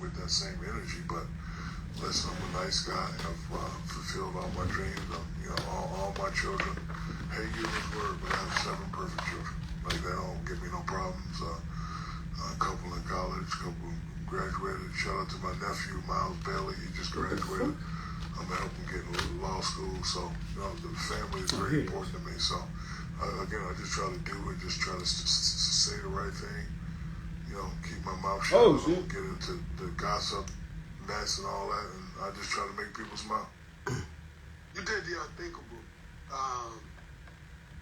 with that same energy. But listen, I'm a nice guy. I've fulfilled all my dreams. All my children hate you this word, but I have 7 perfect children. Like, they don't give me no problems. A couple in college, a couple graduated. Shout out to my nephew, Miles Bailey. He just graduated. I'm gonna help him get into law school. So, the family is very important to me. So, again, I just try to do it. Just try to say the right thing. Keep my mouth shut. I don't get into the gossip, mess, and all that. And I just try to make people smile. You did the unthinkable.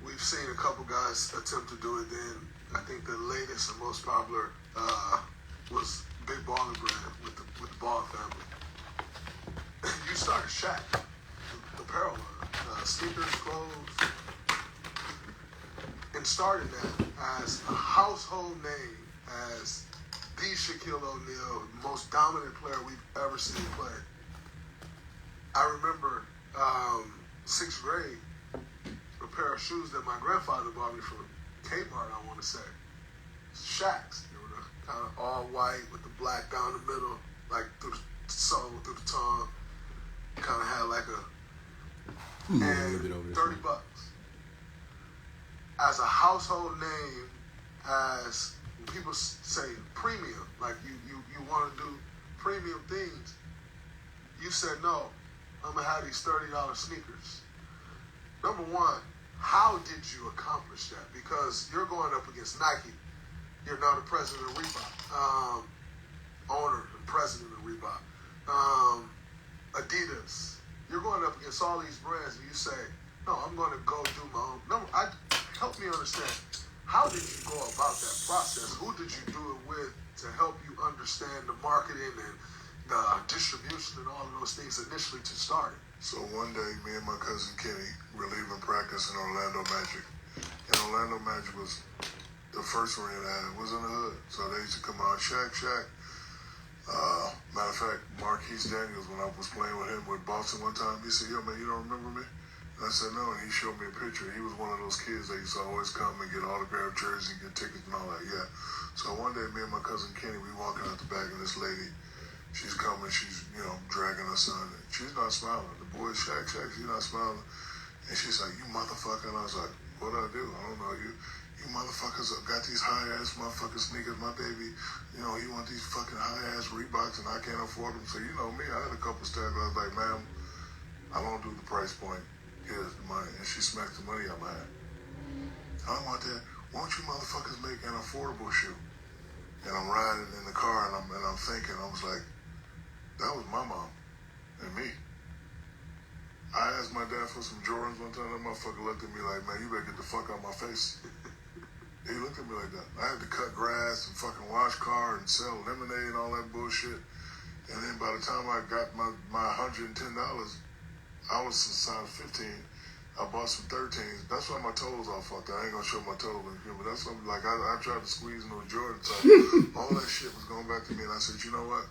We've seen a couple guys attempt to do it. Then I think the latest and most popular was Big Baller Brand with the Ball family. You started Shaq, the apparel line, sneakers, clothes, and started that as a household name, as the Shaquille O'Neal, the most dominant player we've ever seen play. I remember 6th grade, a pair of shoes that my grandfather bought me from Kmart, I want to say. Shaqs. They were kind of all white with the black down the middle, like through the sole, through the tongue. Kind of had like and $30. As a household name, as people say premium, like you want to do premium things, you said no, I'm gonna have these $30 sneakers. Number one, how did you accomplish that? Because you're going up against Nike. You're now the president of Reebok, owner and president of Reebok. Adidas. You're going up against all these brands, and you say, no, I'm going to go do my own. Help me understand. How did you go about that process? Who did you do it with to help you understand the marketing and the distribution and all of those things initially to start it? So one day, me and my cousin Kenny were leaving practice in Orlando Magic. And Orlando Magic was the first arena I had. It was in the hood. So they used to come out, Shaq. Matter of fact, Marquise Daniels, when I was playing with him with Boston one time, he said, yo, man, you don't remember me? And I said, no, and he showed me a picture. He was one of those kids that used to always come and get autographed jerseys, get tickets and all that, yeah. So one day, me and my cousin Kenny, we walking out the back, and this lady, she's coming, she's, dragging her son. She's not smiling. The boy, Shaq, she's not smiling. And she's like, you motherfucker. And I was like, what'd I do? I don't know you. You motherfuckers got these high-ass motherfucking sneakers. My baby, you want these fucking high-ass Reeboks and I can't afford them. So you know me, I had a couple stacks. I was like, ma'am, I don't do the price point. Here's the money. And she smacked the money out my hand. I don't want that. Won't you motherfuckers make an affordable shoe? And I'm riding in the car and I'm thinking, I was like, that was my mom and me. I asked my dad for some Jordans one time. That motherfucker looked at me like, man, you better get the fuck out of my face. He looked at me like that. I had to cut grass and fucking wash car and sell lemonade and all that bullshit. And then by the time I got my $110, I was a size 15. I bought some 13s. That's why my toes all fucked up. I ain't gonna show my toes in here, but that's something like I tried to squeeze into a Jordan. So all that shit was going back to me, and I said, you know what?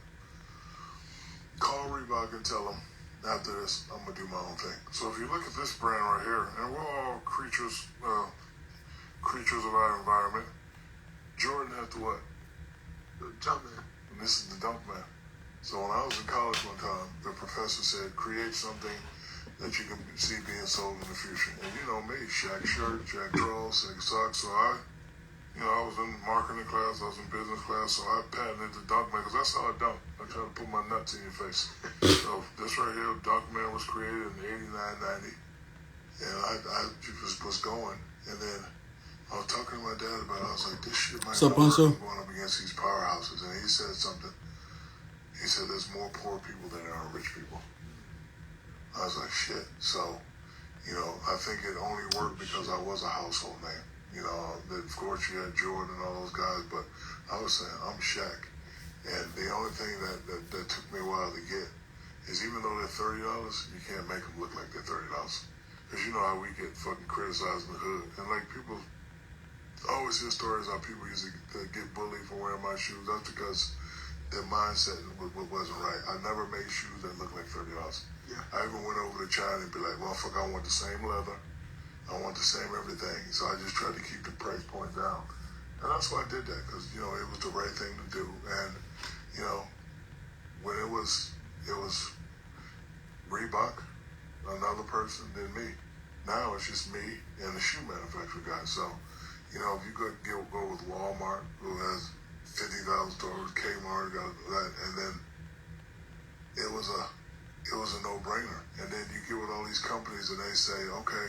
Call Reebok and tell them after this, I'm gonna do my own thing. So if you look at this brand right here, and we're all creatures of our environment. Jordan has the what? The Jumpman. And this is the Dunkman. So when I was in college one time, the professor said, create something that you can see being sold in the future. And you know me, Shaq shirt, Shaq draws, Shaq socks. So I was in marketing class, I was in business class, so I patented the Dunkman because that's how I dunk. I try to put my nuts in your face. So this right here, Dunkman was created in 89, 90. And I just was going. And then I was talking to my dad about it. I was like, this shit might not work going up against these powerhouses. And he said something. He said, there's more poor people than there are rich people. I was like, shit. So, I think it only worked because I was a household name. Of course you had Jordan and all those guys, but I was saying, I'm Shaq. And the only thing that took me a while to get is even though they're $30, you can't make them look like they're $30. Because you know how we get fucking criticized in the hood. And like people... I always hear stories how people used to get bullied for wearing my shoes. That's because their mindset wasn't right. I never made shoes that looked like $30. Yeah. I even went over to China and be like, well, fuck, I want the same leather. I want the same everything. So I just tried to keep the price point down. And that's why I did that, because, it was the right thing to do. And, was Reebok, another person, then me. Now it's just me and the shoe manufacturer guy. So, you know, if you could go with Walmart, who has 50,000 stores, Kmart, got that, and then it was a no-brainer. And then you get with all these companies and they say, okay,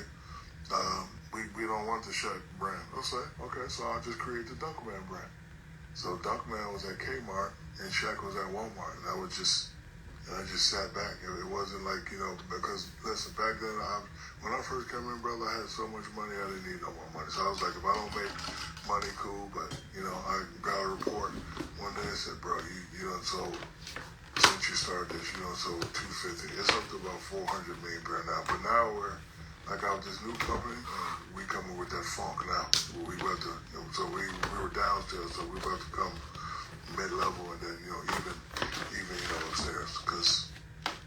we don't want the Shaq brand. I'll say, okay, so I'll just create the Dunkman brand. So Dunkman was at Kmart and Shaq was at Walmart. And I just sat back. It wasn't like, you know, because listen, back then when I first came in, brother, I had so much money I didn't need no more money. So I was like, if I don't make money, cool. But you know, I got a report one day that said, bro, you done sold, since you started this, you done sold 250. It's up to about 400 million per now. But now we're like out this new company, we coming with that funk now. We about to, you know, so we were downstairs, so we about to come mid-level and then, you know, even you know, upstairs. Because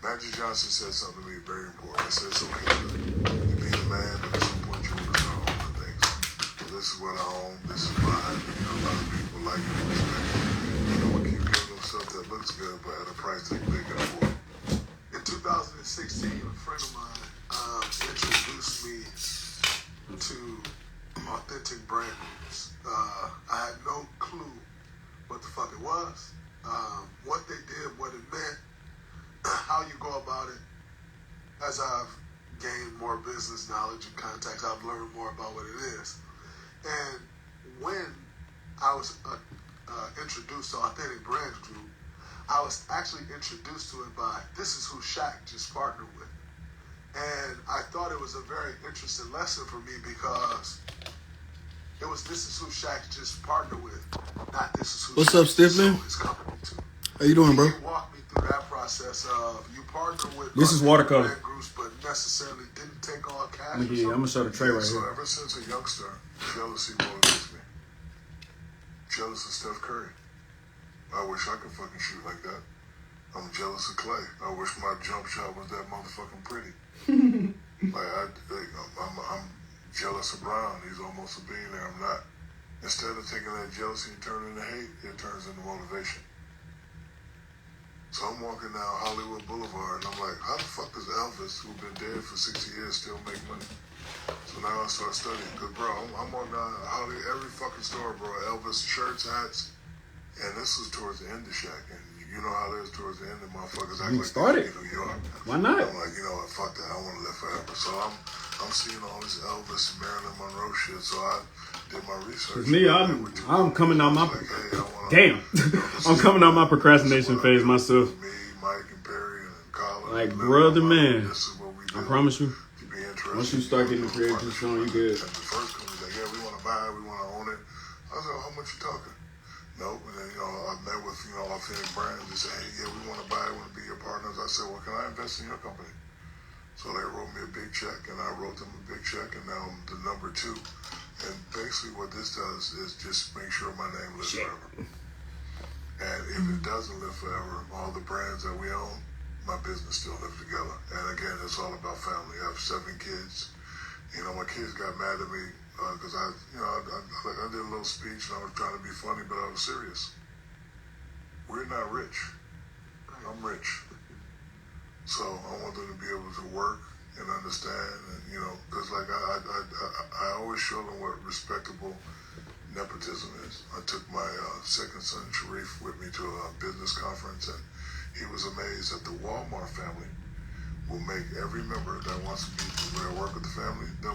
Magic Johnson said something to me very important. He said, it's okay to be the man, but at some point you want to start owning things. So this is what I own, this is mine. You know, a lot of people like it and respect it. You know, we keep giving them stuff that looks good, but at a price that they can afford. In 2016, a friend of mine introduced me to authentic brand names. I had no clue what the fuck it was, what they did, what it meant, how you go about it. As I've gained more business knowledge and contacts, I've learned more about what it is. And when I was introduced to Authentic Brands Group, I was actually introduced to it by, this is who Shaq just partnered with. And I thought it was a very interesting lesson for me because it was this is who Shaq just partnered with, not this is who What's Shaq up, Stiffman? sold his company to. How you doing, bro? You walked me through that process of you partner with This is watercolor. brand groups, but necessarily didn't take all cash. I'm gonna show the tray right So here. ever since a youngster, jealousy motivates me. Jealous of Steph Curry. I wish I could fucking shoot like that. I'm jealous of Clay. I wish my jump shot was that motherfucking pretty. I'm jealous of Brown. He's almost a billionaire. I'm not. Instead of taking that jealousy and turning into hate, it turns into motivation. So I'm walking down Hollywood Boulevard and I'm like, how the fuck does Elvis, who's been dead for 60 years, still make money? So now I start studying. Because, bro, I'm walking down Hollywood, every fucking store, bro. Elvis shirts, hats. And this was towards the end of Shaq. And you know how it is towards the end of motherfuckers act like started. New York. Why not? I'm like, you know what, fuck that. I want to live forever. So I'm seeing all this Elvis and Marilyn Monroe shit. So I did my research. Cause me, I'm coming out my like, hey, damn. I'm coming out my procrastination phase myself. Me, Mike, and Perry, and Colin. Like, and brother, man. This is what we do. I promise you. If you be interested, Once you start getting the creative shown, you good. And the first company's like, yeah, we want to buy it, we want to own it. I was like, how much you talking? Nope. And then, you know, I met with, you know, Authentic Brands. They said, hey, yeah, we want to buy it, we want to be your partners. I said, well, can I invest in your company? So they wrote me a big check, and I wrote them a big check, and now I'm the number 2. And basically what this does is just make sure my name lives forever. And if it doesn't live forever, all the brands that we own, my business still lives together. And again, it's all about family. I have 7 kids. You know, my kids got mad at me because I did a little speech and I was trying to be funny, but I was serious. We're not rich. I'm rich. So I want them to be able to work and understand, and, you know, because like I always show them what respectable nepotism is. I took my second son, Sharif, with me to a business conference, and he was amazed that the Walmart family will make every member that wants to be there work with the family, they'll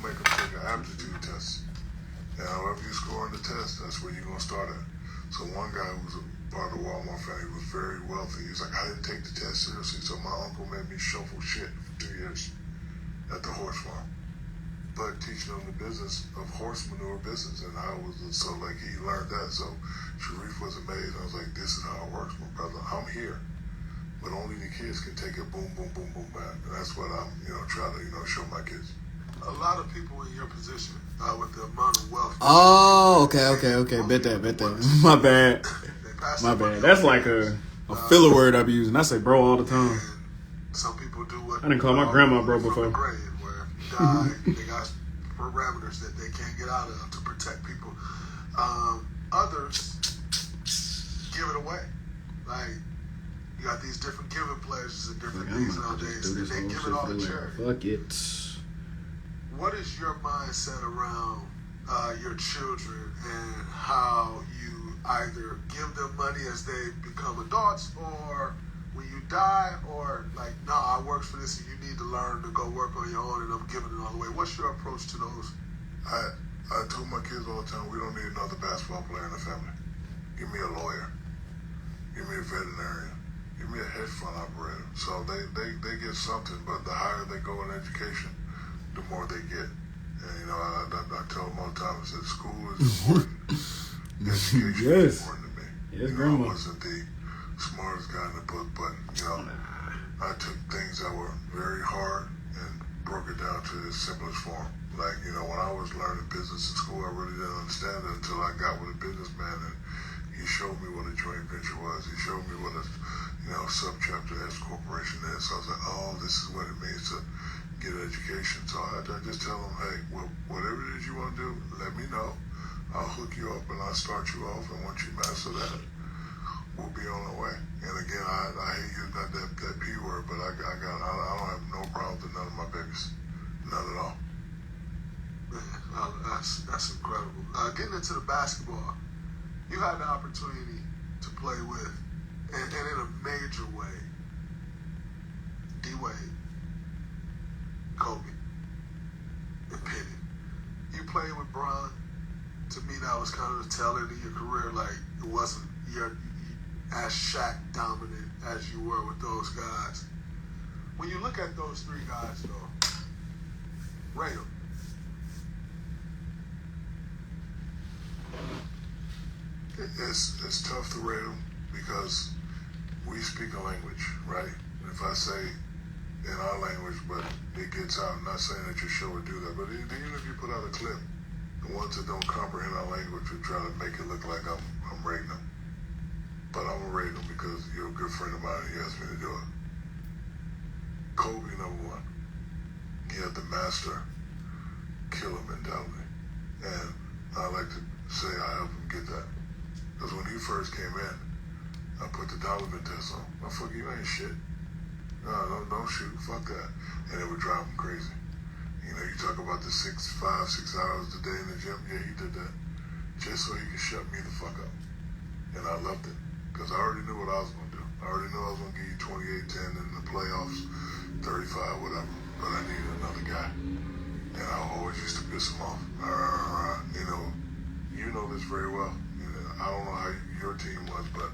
make them take an aptitude test. And however you score on the test, that's where you're going to start at. So one guy who was a part of the Walmart family was very wealthy. He's like, I didn't take the test seriously, so my uncle made me shuffle shit for 2 years at the horse farm. But teaching him the business of horse manure business, and how it was, so like he learned that. So Sharif was amazed. I was like, this is how it works, my brother. I'm here, but only the kids can take it boom, boom, boom, boom, back. And that's what I'm, you know, trying to, you know, show my kids. A lot of people in your position, with the amount of wealth. Oh, okay. Bet that. My bad. My bad. That's like a filler word I've used. I say bro all the time. Some people do what I didn't call my grandma bro before. Grave, where if you die, they got parameters that they can't get out of to protect people. Others give it away. Like, you got these different giving pledges and different I'm things gonna just nowadays, do and this they whole give shit it all for to the charity. Fuck it. What is your mindset around your children and how you either give them money as they become adults, or when you die, or like, I worked for this and you need to learn to go work on your own and I'm giving it all away? What's your approach to those? I told my kids all the time, we don't need another basketball player in the family. Give me a lawyer. Give me a veterinarian. Give me a hedge fund operator. So they get something, but the higher they go in education, the more they get. And, I tell them all the time, I said, school is important. Education is important to me. Yes, I grandma. wasn't the smartest guy in the book, but, I took things that were very hard and broke it down to its simplest form. Like, when I was learning business in school, I really didn't understand it until I got with a businessman, and he showed me what a joint venture was. He showed me what a, subchapter S corporation is. So I was like, oh, this is what it means to get an education. So I just tell them, hey, well, whatever it is you want to do, let me know. I'll hook you up and I'll start you off. And once you master that, we'll be on our way. And again, I hate using that P word, but I don't have no problems with none of my babies. None at all. Man, that's incredible. Getting into the basketball, you had the opportunity to play with, and in a major way, D-Wade, Kobe, and Penny. You played with Bron. To me, that was kind of the tail end of your career. Like, it wasn't as Shaq dominant as you were with those guys. When you look at those three guys, though, rate them. It's tough to rate them because we speak a language, right? And if I say in our language, but it gets out, I'm not saying that your show would do that, but even if you put out a clip, the ones that don't comprehend our language would try to make it look like I'm rating them. But I'm gonna rate them because you're a good friend of mine and you asked me to do it. Kobe, number one. He had the master killer mentality. And I like to say I helped him get that. Because when he first came in, I put the Donovan test on. Motherfucker, you ain't shit. No, don't shoot. Fuck that. And it would drive him crazy. You talk about the 5, 6 hours a day in the gym. Yeah, he did that. Just so he could shut me the fuck up. And I loved it. Because I already knew what I was going to do. I already knew I was going to give you 28-10 in the playoffs, 35, whatever. But I needed another guy. And I always used to piss him off. You know this very well. I don't know how your team was, but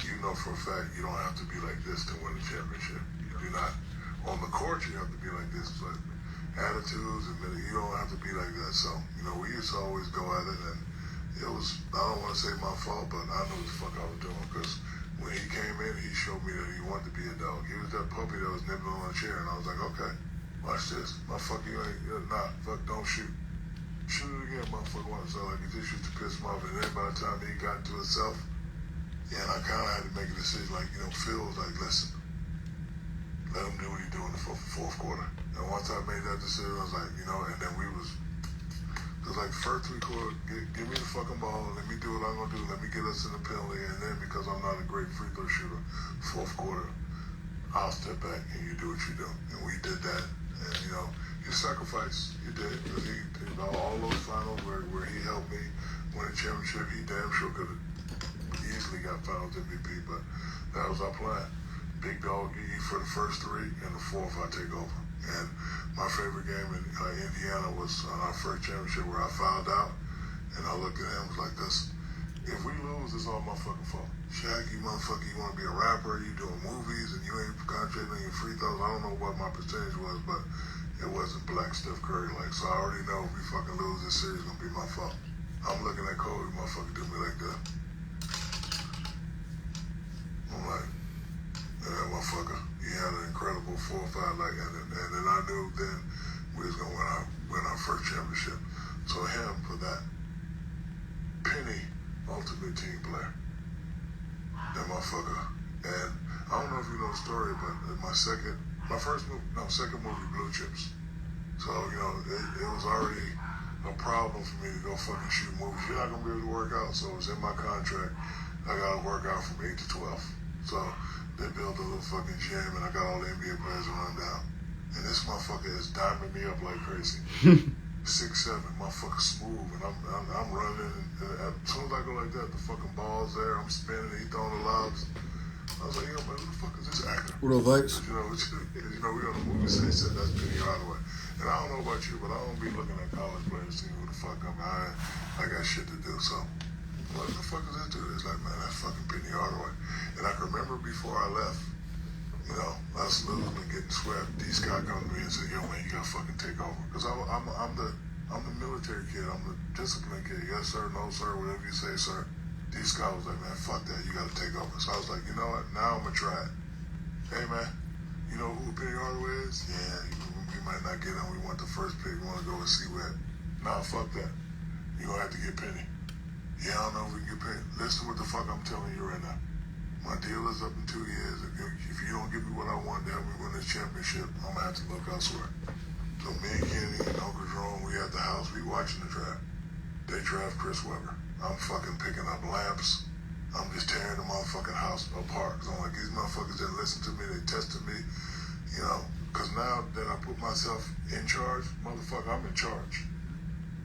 you know for a fact you don't have to be like this to win a championship. You're not on the court. You have to be like this, but attitudes and you don't have to be like that. So we used to always go at it, and it was, I don't want to say my fault, but I knew what the fuck I was doing, because when he came in, he showed me that he wanted to be a dog. He was that puppy that was nibbling on a chair, and I was like, okay, watch this. Motherfucker, you ain't, fuck, don't shoot. Shoot it again, motherfucker. So like, it just used to piss him off, and then by the time he got into himself, and I kind of had to make a decision, like, Phil was like, listen, let him do what he do in the fourth quarter. And once I made that decision, I was like, and then it was like first 3 quarters, give me the fucking ball, let me do what I'm going to do, let me get us in the penalty, and then because I'm not a great free throw shooter, fourth quarter, I'll step back and you do what you do. And we did that, and you sacrifice, you did, because he all those finals where he helped me win a championship, he damn sure could have easily got finals MVP, but that was our plan. Big dog eat for the first 3, and the fourth I take over. And my favorite game in Indiana was our first championship where I fouled out, and I looked at him, was like, this, if we lose, it's all my fucking fault. Shaq, you motherfucker, you want to be a rapper, you doing movies, and you ain't concentrating on your free throws. I don't know what my percentage was, but it wasn't black Steph Curry. Like, so I already know if we fucking lose, this series is going to be my fault. I'm looking at Kobe, motherfucker, do me like that. I'm like, that motherfucker, he had an incredible 4 or 5, like, and then I knew then we was gonna win our first championship. So him for that. Penny, ultimate team player. That motherfucker. And I don't know if you know the story, but second movie, Blue Chips. So it was already a problem for me to go fucking shoot movies. You're not gonna be able to work out, so it was in my contract. I gotta work out from 8 to 12. So they built a little fucking gym, and I got all the NBA players to run down. And this motherfucker is diming me up like crazy. 6'7", motherfucker smooth, and I'm running, and as soon as I go like that, the fucking ball's there, I'm spinning, he throwing the lobs. I was like, yo, man, who the fuck is this actor? What the fucks? You know, we on the movie set, said that's Penny Hardaway. And I don't know about you, but I don't be looking at college players seeing who the fuck I'm. I got shit to do, so what the fuck is that dude? It's like, man, that's fucking Penny Hardaway. And I can remember before I left, you know, us losing and getting swept, D. Scott come to me and said, yo, man, you gotta fucking take over. Because I'm the military kid, I'm the disciplined kid. Yes, sir, no, sir, whatever you say, sir. D. Scott was like, man, fuck that, you gotta take over. So I was like, you know what, now I'm gonna try it. Hey, man, you know who Penny Hardaway is? Yeah, we might not get him. We want the first pick. We want to go and see where. Nah, fuck that. You're going to have to get Penny. Yeah, I don't know if we can get Penny. Listen to what the fuck I'm telling you right now. My deal is up in 2 years. If you don't give me what I want to help me win this championship, I'm going to have to look elsewhere. So me and Kenny and Uncle Jerome, we at the house. We watching the draft. They draft Chris Webber. I'm fucking picking up lamps. I'm just tearing the motherfucking house apart. So I'm like, these motherfuckers didn't listen to me. They tested me, you know. Because now that I put myself in charge, motherfucker, I'm in charge.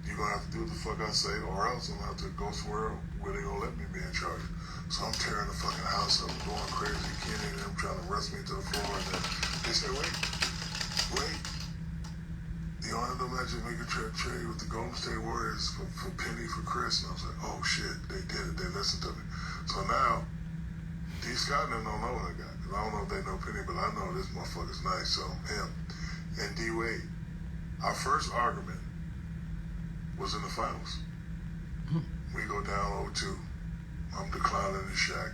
You're going to have to do what the fuck I say, or else I'm going to have to go somewhere where they going to let me be in charge. So I'm tearing the fucking house up, going crazy. Kenny and them trying to wrest me to the floor. And then they say, wait. The Orlando Magic make a trade with the Golden State Warriors for Penny, for Chris. And I was like, oh shit, they did it. They listened to me. So now, D. Scott and them don't know what I got. I don't know if they know Penny, but I know this motherfucker's nice. So him and D. Wade. Our first argument was in the finals. We go down 0-2. I'm declining the Shaq.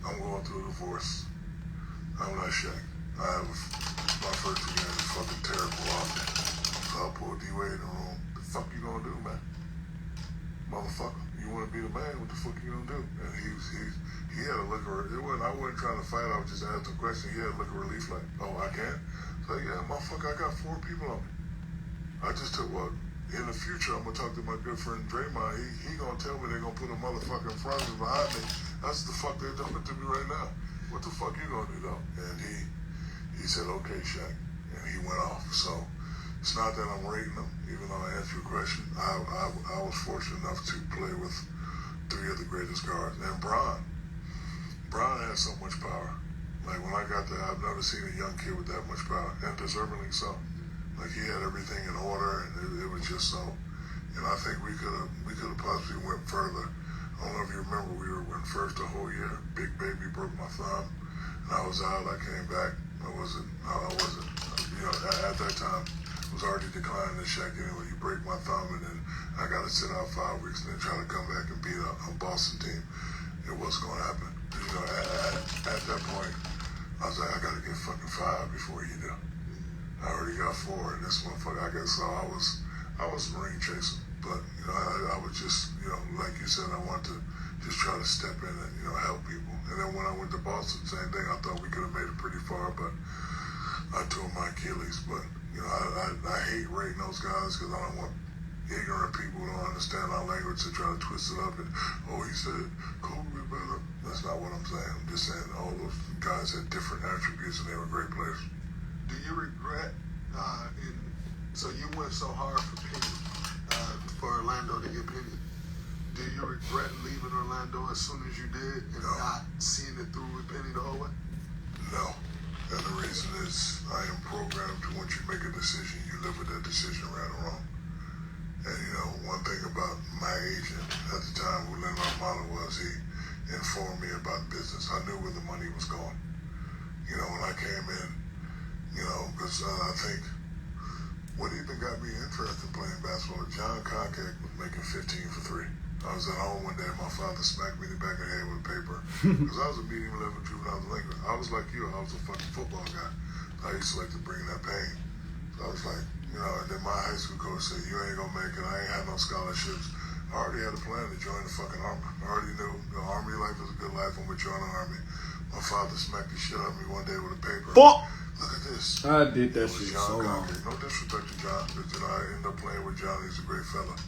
I'm going through a divorce. I'm not Shaq. I have my first 2 games is fucking terrible off. So I pull D. Wade in the room. The fuck you gonna do, man? Motherfucker, you want to be the man? What the fuck you gonna do? And he had a look of I wasn't trying to fight. I was just asking a question. He had a look of relief, like, oh, I can't. So yeah, motherfucker, I got 4 people on me. I just took what. In the future, I'm gonna talk to my good friend Draymond. He gonna tell me they're gonna put a motherfucker in front of me, behind me. That's the fuck they're doing to me right now. What the fuck you gonna do though? And he said, okay, Shaq, and he went off. So it's not that I'm rating him, even though I answered your question. I was fortunate enough to play with 3 of the greatest guards. And Bron has so much power. Like when I got there, I've never seen a young kid with that much power, and deservingly so. Like he had everything in order, and it was just so. And I think we could have possibly went further. I don't know if you remember, we went first the whole year. Big Baby broke my thumb, and I was out. I came back. I wasn't. You know, at that time, I was already declining the Shaq anyway. You break my thumb, and then I got to sit out 5 weeks, and then try to come back and beat a Boston team. It wasn't going to happen. You know, at that point, I was like, I got to get fucking 5 before you do. I already got 4, and this motherfucker, I guess, so I was ring chasing, but, you know, I was just, you know, like you said, I wanted to just try to step in and, you know, help people. And then when I went to Boston, same thing, I thought we could have made it pretty far, but I tore my Achilles. But, you know, I hate rating those guys because I don't want ignorant people who don't understand our language to try to twist it up and, oh, he said, Kobe be better. That's not what I'm saying. I'm just saying all those guys had different attributes and they were great players. Do you regret, so you went so hard for Penny, for Orlando to get Penny. Do you regret leaving Orlando as soon as you did and not seeing it through with Penny the whole way? No. And the reason is I am programmed to once you make a decision, you live with that decision right or wrong. And, you know, one thing about my agent at the time, who Lynn Armada was, he informed me about business. I knew where the money was going. You know, when I came in, you know, because I think what even got me interested in playing basketball, John Concack was making 15 for 3. I was at home one day and my father smacked me in the back of the head with a paper. Because I was a medium level juvenile delinquent. I was like you, I was a fucking football guy. I used to like to bring that pain. So I was like, you know, and then my high school coach said, you ain't gonna make it. I ain't had no scholarships. I already had a plan to join the fucking Army. I already knew the Army life was a good life. I'm gonna join the Army. My father smacked the shit out of me one day with a paper. Look at this. I did that shit John so long. No disrespect to John, but you know, I ended up playing with John. He's a great fella.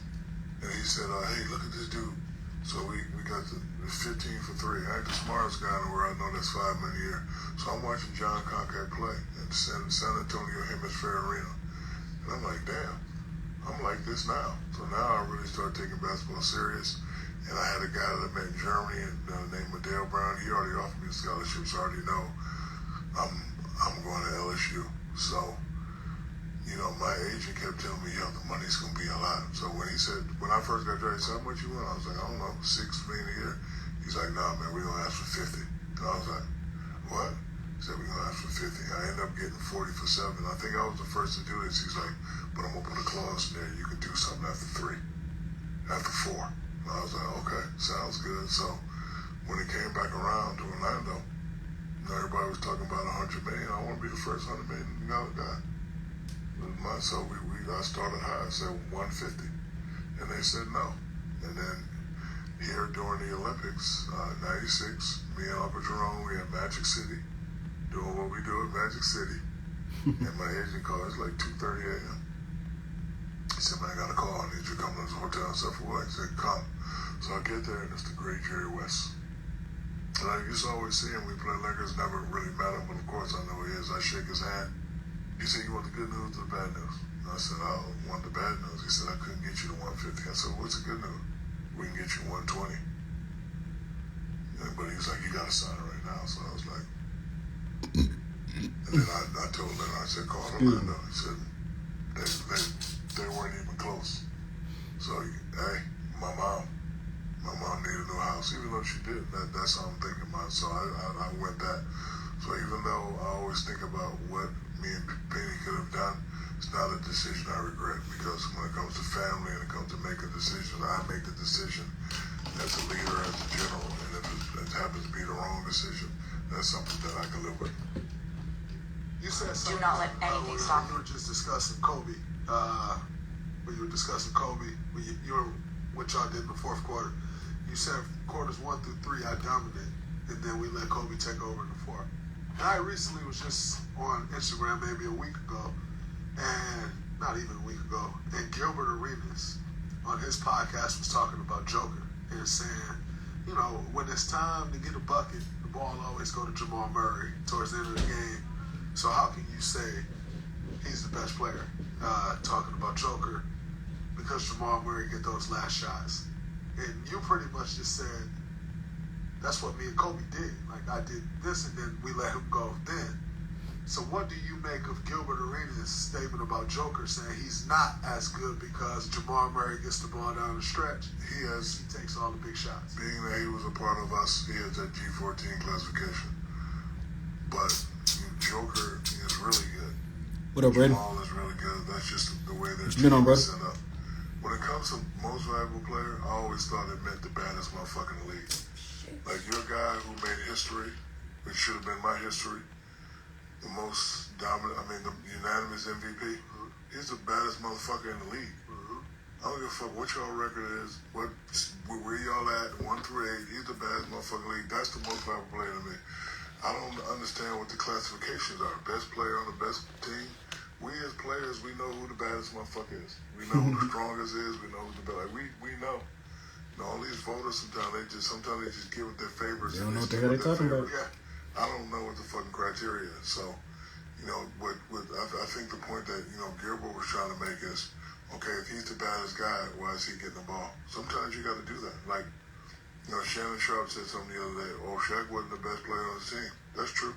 And he said, hey, look at this dude. So we got the 15 for 3. I ain't the smartest guy in the world. I know that's $5 million a year. So I'm watching John Concat play in San Antonio Hemisphere Arena. And I'm like, damn, I'm like this now. So now I really started taking basketball serious. And I had a guy that I met in Germany named Dale Brown. He already offered me a scholarship, so I already know I'm going to LSU. So, you know, my agent kept telling me, yo, the money's going to be a lot. So when I first got drafted, he said, how much you want? I was like, I don't know, $6 million a year. He's like, nah, man, we're going to ask for 50. And I was like, what? He said, we're going to ask for 50. I ended up getting 40 for 7. I think I was the first to do this. He's like, but I'm going to put a clause in there. You can do something after 3, after 4. And I was like, okay, sounds good. So when it came back around to Orlando, everybody was talking about $100 million. I want to be the first $100 million guy. So I started high. I said 150, and they said no. And then here during the Olympics, '96, me and Uncle Jerome, we at Magic City, doing what we do at Magic City. And my agent called. It's like 2:30 a.m. He said, man, I got a call. I need you to come to this hotel and stuff for what? He said, come. So I get there, and it's the great Jerry West. And I used to always see him. We play Lakers, never really met him, but of course I know who he is. I shake his hand. He said, you want the good news or the bad news? And I said, I want the bad news. He said, I couldn't get you to 150. I said, what's the good news? We can get you 120. But he was like, you got to sign it right now. So I was like, and then I told Leonard, I said, call Orlando. He said, they weren't even close. So, hey, my mom needed a new house, even though she did. That's how I'm thinking about it. So I went that. So even though I always think about what me and Penny could have done, it's not a decision I regret, because when it comes to family and it comes to making decisions, I make the decision as a leader, as a general, and if it happens to be the wrong decision, that's something that I can live with. You said something. Do not let anything stop you. You were just discussing Kobe. When you were discussing Kobe, when you were what y'all did in the fourth quarter. You said quarters 1 through 3, I dominated, and then we let Kobe take over in the fourth. And I recently was just on Instagram maybe a week ago, and not even a week ago, and Gilbert Arenas on his podcast was talking about Joker and saying, you know, when it's time to get a bucket, the ball always go to Jamal Murray towards the end of the game. So how can you say he's the best player? Talking about Joker, because Jamal Murray get those last shots. And you pretty much just said, that's what me and Kobe did. Like, I did this, and then we let him go then. So what do you make of Gilbert Arenas' statement about Joker saying he's not as good because Jamal Murray gets the ball down the stretch? He takes all the big shots. Being that he was a part of us, he has that G14 classification. But Joker is really good. What up, Brady? Jamal is really good. That's just the way their Been on, team bro. is set up. When it comes to most valuable player, I always thought it meant the baddest motherfucker in the league. Like, you're a guy who made history, which should have been my history, the most dominant, the unanimous MVP. He's the baddest motherfucker in the league. I don't give a fuck what y'all record is, where y'all at, 1 through 8. He's the baddest motherfucker in the league. That's the most valuable player to me. I don't understand what the classifications are. Best player on the best team. We as players, we know who the baddest motherfucker is. We know who the strongest is. We know who the best. Like, we know. All these voters sometimes they just give it their favorites. They don't know what the hell they're talking about. Yeah, I don't know what the fucking criteria is. So, I think the point that Gilbert was trying to make is, okay, if he's the baddest guy, why is he getting the ball? Sometimes you got to do that. Like, Shannon Sharp said something the other day. Oh, Shaq wasn't the best player on the team. That's true.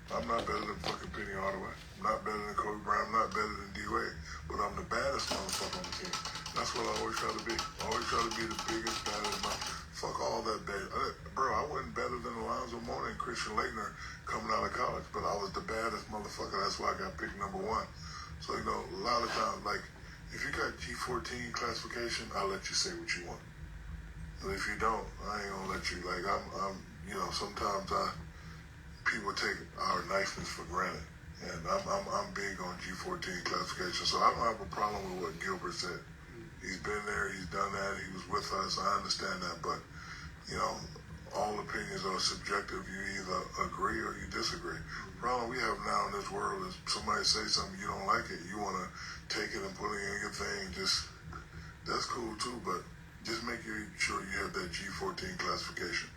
I'm not better than fucking Penny Hardaway. I'm not better than Kobe Bryant. I'm not better than D-Wade. But I'm the baddest motherfucker on the team. That's what I always try to be. I always try to be the biggest, baddest motherfucker. Fuck all that bad. Bro, I wasn't better than Alonzo Mourning and Christian Laettner coming out of college. But I was the baddest motherfucker. That's why I got picked number 1. So, a lot of times, like, if you got G14 classification, I'll let you say what you want. But if you don't, I ain't gonna let you. Like, sometimes people take our niceness for granted. And I'm big on G14 classification, so I don't have a problem with what Gilbert said. He's been there, he's done that, he was with us, I understand that, but, all opinions are subjective. You either agree or you disagree. The problem we have now in this world is somebody say something, you don't like it, you want to take it and put it in your thing, that's cool too, but just make sure you have that G14 classification.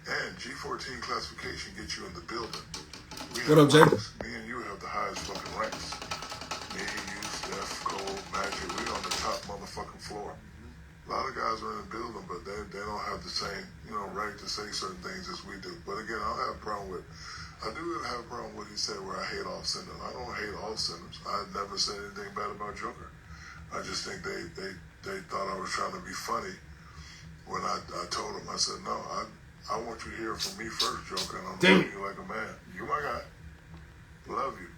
And G14 classification gets you in the building. What up, Jay? Me and you have the highest fucking ranks. Me, you, Steph, Cole, Magic, we on the top motherfucking floor. A lot of guys are in the building, but they don't have the same, right to say certain things as we do. But again, I don't have a problem with, I do have a problem with what he said where I hate off centers. I don't hate off centers. I never said anything bad about Joker. I just think they thought I was trying to be funny when I told him, I said, no, I want you to hear from me first, Joker, and I'm treating you like a man. You my guy. Love you.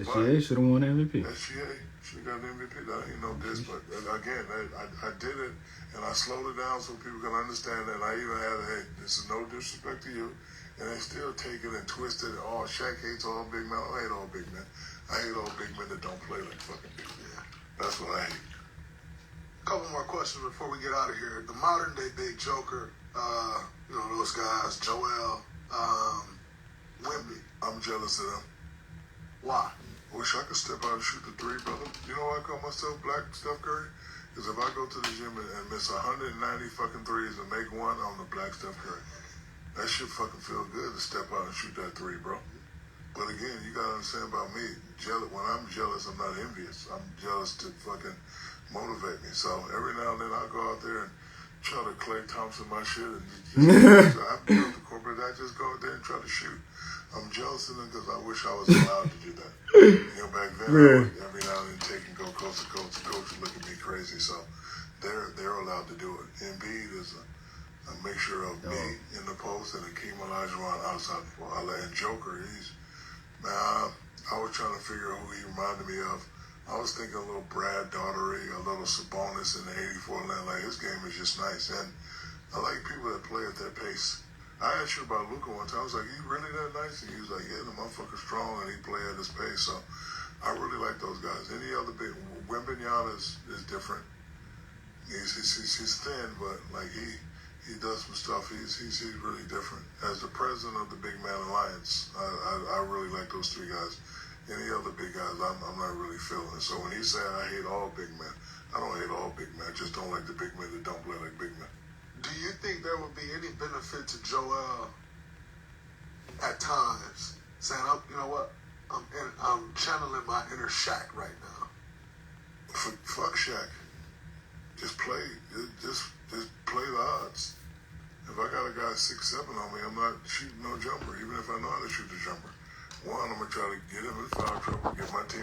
SGA should have won MVP. SGA should have got an MVP. That ain't no diss, but again, I did it, and I slowed it down so people can understand that. I even had, hey, this is no disrespect to you, and they still take it and twist it. Oh, Shaq hates all big men. I hate all big men. I hate all big men that don't play like fucking big men. That's what I hate. Couple more questions before we get out of here. The modern day big Joker, those guys, Joel, Wemby. I'm jealous of them. Why? Wish I could step out and shoot the three, brother. You know why I call myself Black Steph Curry? Because if I go to the gym and miss 190 fucking threes and make one, I'm the Black Steph Curry. That shit fucking feel good to step out and shoot that three, bro. But again, you gotta understand about me. When I'm jealous, I'm not envious. I'm jealous to fucking motivate me. So every now and then I go out there and try to Klay Thompson my shit. And I built the corporate. I just go out there and try to shoot. I'm jealous of them because I wish I was allowed to do that. Back then, I would every now and then take and go coast to coast. The coach would look at me crazy. So they're allowed to do it. Embiid is a mixture of me in the post and Akeem Olajuwon outside the ball. And Joker, I was trying to figure out who he reminded me of. I was thinking a little Brad Daugherty, a little Sabonis in the 84 land. Like, his game is just nice. And I like people that play at that pace. I asked you about Luka one time. I was like, he really that nice? And he was like, yeah, the motherfucker's strong and he play at his pace. So I really like those guys. Any other big, Wembanyama is different. He's thin, but like he does some stuff. He's really different. As the president of the Big Man Alliance, I really like those three guys. Any other big guys, I'm not really feeling it. So when he said I hate all big men, I don't hate all big men. I just don't like the big men that don't play like big men. Do you think there would be any benefit to Joel at times saying, "Oh, you know what? I'm channeling my inner Shaq right now." Fuck Shaq. Just play. Just play the odds. If I got a guy 6'7" on me, I'm not shooting no jumper, even if I know how to shoot the jumper. One, I'm gonna try to get him in foul trouble, get my team